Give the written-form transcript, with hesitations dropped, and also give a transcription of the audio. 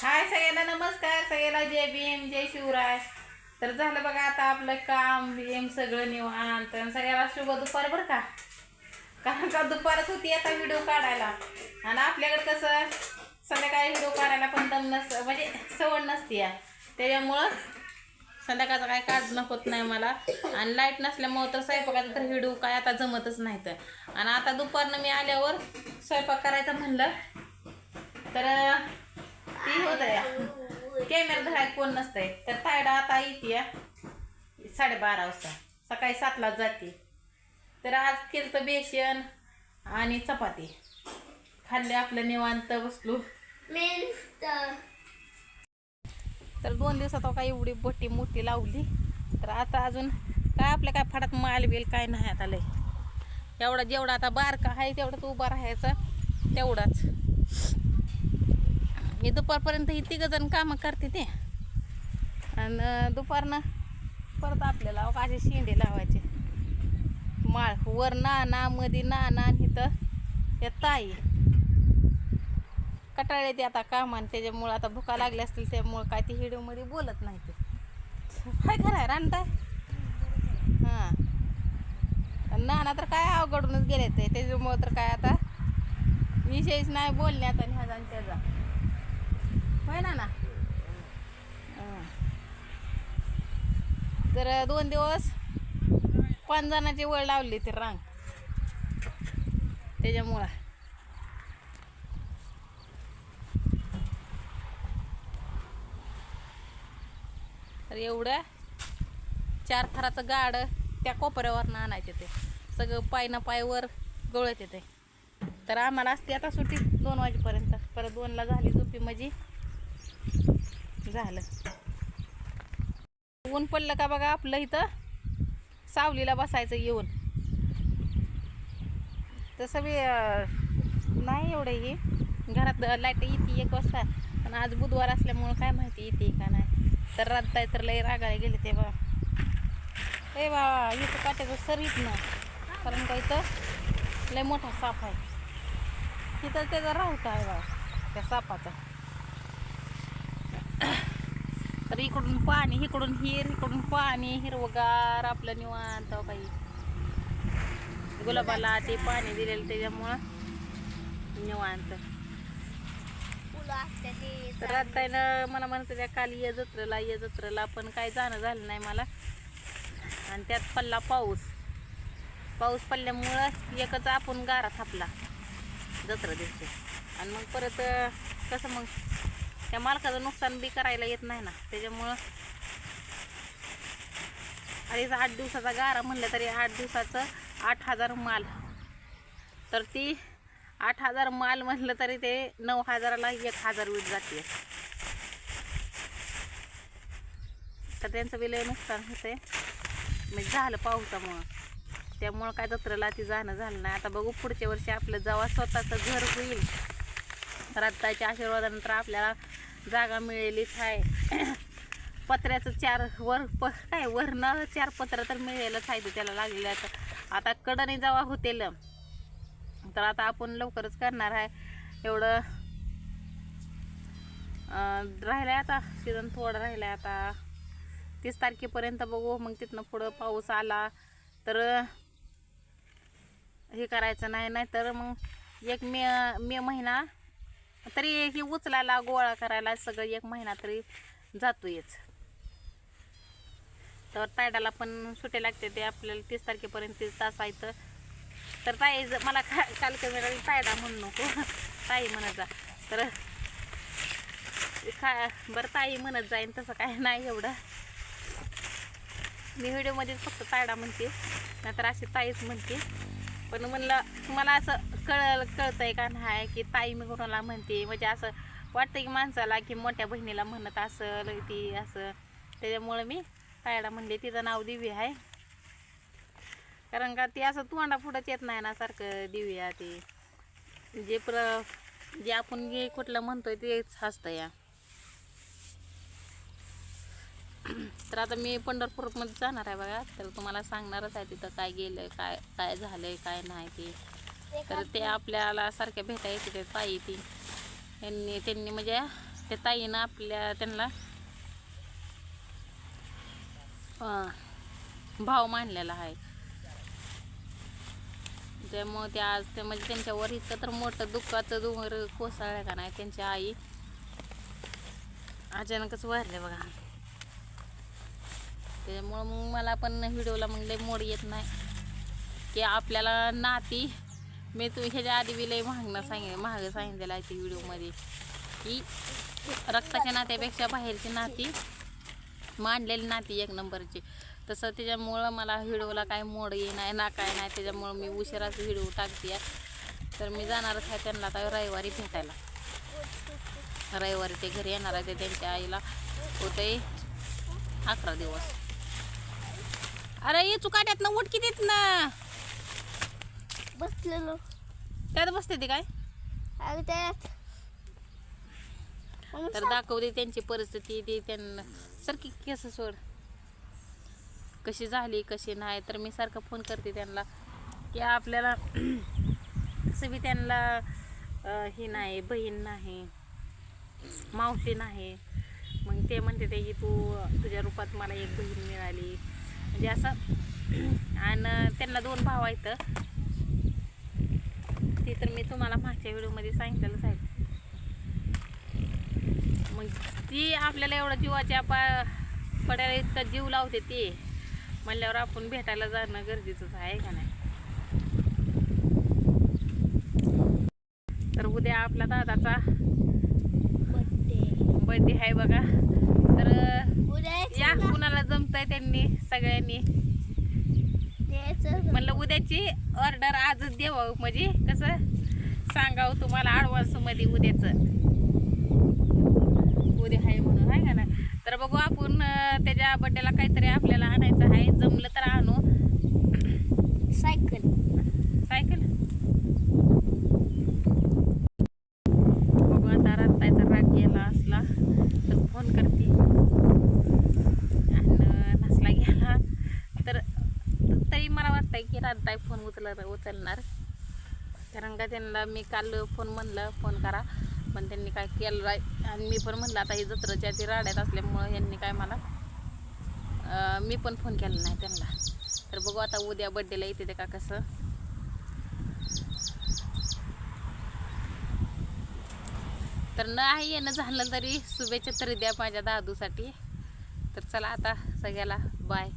हाय सगळ्यांना नमस्कार, सगळ्याला जय भीम जय शिवराय. तर झालं बघा आता आपलं काम बिम सगळं निवांत. सगळ्याला शुभ दुपार बरं का. कारण का दुपारच होती आता व्हिडिओ काढायला. आणि आपल्याकडे कसं संध्याकाळी व्हिडिओ काढायला पण दम म्हणजे सवड नसते. त्याच्यामुळं संध्याकाळचं काय काढणं होत नाही मला. आणि लाईट नसल्यामुळं तर स्वयंपाकाचा तर व्हिडिओ काय आता जमतच नाही. तर आणि आता दुपारनं मी आल्यावर स्वयंपाक करायचा म्हणलं तर ती होत आहे कॅमेरा धरायला कोण नसतंय. तर तायडा आता येते 12:30 वाजता, सकाळी 7ला जाते. तर आज केलं बेसन आणि चपाती खाल्ले, आपलं निवांत बसलो. तर 2 दिवसात काही एवढी बोटी मोठी लावली. तर आता अजून काय आपल्या काय फडात माल बिल काय नाही आता लय. एवढा जेवढा आता बारका आहे तेवढाच उभा राहायचा तेवढाच. मी दुपारपर्यंत ही 3 जण कामं करते ते. आणि दुपारनं परत आपल्याला असे शेंडे लावायचे. माळ वर नाना मध्ये नाना आणि इथं त्या ताई कटाळे ते आता कामान. त्याच्यामुळं आता भुका लागल्या असतील त्यामुळं काय ते व्हिडिओमध्ये बोलत नाही. ते काय खरं रानताय. हां नाना तर काय अवघडूनच गेले ते. त्याच्यामुळं तर काय आता विषयच नाही बोलण्यात आणि ह्याचा आणि त्याचा. होय ना. तर 2 दिवस 5 जणांची वळ लावली ती रांग. त्याच्यामुळं तर एवढं 4 थराचं गाड त्या कोपऱ्यावर आणायचे. ते सगळं पाय ना पायवर गळत येते. तर आम्हाला असते आता सुट्टी 2 वाजेपर्यंत. परत 2ला झाली झोपी म्हणजे झालं. ऊन पडलं का बघा आपलं इथं सावलीला बसायचं येऊन. तसं बी नाही एवढं हे घरात लाईट येते 1 वाजता. पण आज बुधवार असल्यामुळं काय माहिती येते का नाही. तर रात्ताय तर लय रागायला गेले ते बा. ए बा इथं काट्याचं सरीत ना. कारण का इथं लय मोठा साप आहे. तिथं त्याचा राहता आहे बा त्या सापाचा. तर इकडून पाणी, इकडून इकडून पाणी, हिरवगार आपलं निवांत काही. गुलाबाला ते पाणी दिलेलं त्याच्यामुळं निवांत. तर रात्रीनं मला म्हणत त्या काल ये जत्रेला पण काय जाणं झालं नाही मला. आणि त्यात पडला पाऊस पडल्यामुळं एकच आपण गारा थापला जत्रा दिवशी. आणि मग परत कसं मग त्या मालकाचं नुकसान बी करायला येत नाही ना. त्याच्यामुळं अडीच 8 दिवसाचा गारा म्हणलं तरी 8 दिवसाचं 8,000 माल. तर ती 8,000 माल म्हणलं तरी ते 9,000ला 1,000 वीट जाते. तर त्यांचं बी लय नुकसान होते म्हणजे झालं पावसामुळं. त्यामुळं काय जत्रेला ती जाणं झालं नाही. आता बघू पुढच्या वर्षी आपलं जेव्हा स्वतःचं घर होईल रात्ताच्या आशीर्वादानंतर आपल्याला जागा मिळेलीच आहे. पत्र्याचं 4 काय वरनं 4 पत्र तर मिळेलच आहे. त्याला लागलेलं तर आता कडने जेव्हा होतील तर आता आपण लवकरच करणार आहे. एवढं राहिलं आहे आता सीझन थोडं राहिलं आहे. आता 30 तारखेपर्यंत बघू. मग तिथनं पुढं पाऊस आला तर हे करायचं नाही. तर मग 1 मे महिना तरी हे उचलायला गोळा करायला सगळं 1 महिना तरी जातोयच. तर तायडाला पण सुट्टे लागते. ते आपल्याला 30 तारखेपर्यंत 30 तास आहेत. तर ताई मला काल कॅमेरा तायडा म्हणू नको ताई म्हणत जा. तर बरं ताई म्हणत जाईन तसं काय नाही एवढं. मी व्हिडिओमध्ये फक्त तायडा म्हणते नाहीतर अशी ताईच म्हणते. पण म्हणलं तुम्हाला असं कळतंय का नाही की ताई मी कोणाला म्हणते. म्हणजे असं वाटतं की माणसाला की मोठ्या बहिणीला म्हणत असं ती असं. त्याच्यामुळं मी तायडा म्हणले. तिचं नाव दिव्या आहे. कारण का ती असं तोंडा पुढंच येत नाही ना सारखं दिव्या. ती जे आपण जे कुठलं म्हणतोय तेच हसतं या. तर आता मी पंढरपूरमध्ये जाणार आहे बघा. तर तुम्हाला सांगणारच आहे तिथं काय गेलं काय काय झालंय काय नाही ते. तर ते आपल्याला सारख्या भेटायचे ते ताई ती त्यांनी म्हणजे त्या ताईनं आपल्या त्यांना भाव मानलेला आहे. त्यामुळे ते आज ते म्हणजे त्यांच्यावर इतकं तर मोठं दुःखाचं डोंगर कोसळलं का नाही. त्यांची आई अचानकच वारले बघा. त्यामुळं मग मला पण व्हिडिओला मग लय मोड येत नाही की आपल्याला नाती मी तुम्ही ह्याच्या आधी बी लय महाग सांगितलेलं आहे ती व्हिडिओमध्ये की रक्ताच्या नात्यापेक्षा बाहेरची नाती मांडलेली नाती एक नंबरची. तसं त्याच्यामुळं मला व्हिडिओला काय मोड नाही ना काय नाही. त्याच्यामुळं मी उशिराच व्हिडिओ टाकते. तर मी जाणारच आहे त्यांना आता रविवारी भेटायला. रविवारी ते घरी येणार आहे. ते त्यांच्या आईला होते 11 दिवस. अरे ये चुकाट्यात उठ कितीत ना बसलेलो त्यात बसते ते काय. तर दाखवते त्यांची परिस्थिती. ती त्यांना सारखी केस सोड कशी झाली कशी नाही. तर मी सारखं फोन करते त्यांना की आपल्याला कसं बी त्यांना ही नाही बहीण नाही मावशी नाही. मग ते म्हणते ते की तुझ्या रूपात मला एक बहीण मिळाली म्हणजे असं. आणि त्यांना 2 भाव आहेत. ते तर मी तुम्हाला मागच्या व्हिडिओमध्ये सांगितलेलंच आहे. मग ती आपल्याला एवढं जीवाच्या पड्याला इतकं जीव लावते ते म्हणल्यावर आपण भेटायला जाणं गरजेचंच आहे का नाही. तर उद्या आपला दादाचा बर्थडे आहे बघा. तर या कुणाला जमतंय त्यांनी सगळ्यांनी म्हणलं उद्याची ऑर्डर आजच द्यावं म्हणजे कसं सांगावं तुम्हाला ॲडव्हान्समध्ये उद्याचं उद्या आहे म्हणून आहे का ना. तर बघू आपण त्याच्या बड्डेला काहीतरी आपल्याला आणायचं आहे. जमलं तर आणू. सायकल बघू आता रात्रीचा राग गेला असला तर फोन करते. आणि नसला गेला तर तरी मला वाटतंय की रात्ताई फोन उचलणार. कारण का त्यांना मी काल फोन करा पण त्यांनी काय केलं नाही. आणि मी पण म्हणलं आता ही जत्रेच्या ती राड्यात असल्यामुळं यांनी काय मला मी पण फोन केला नाही त्यांना. तर बघू आता उद्या बड्डेला येते ते का कसं. तर नाही येणं झालं तरी शुभेच्छा तरी द्या माझ्या दादूसाठी. तर चला आता सगळ्याला बाय.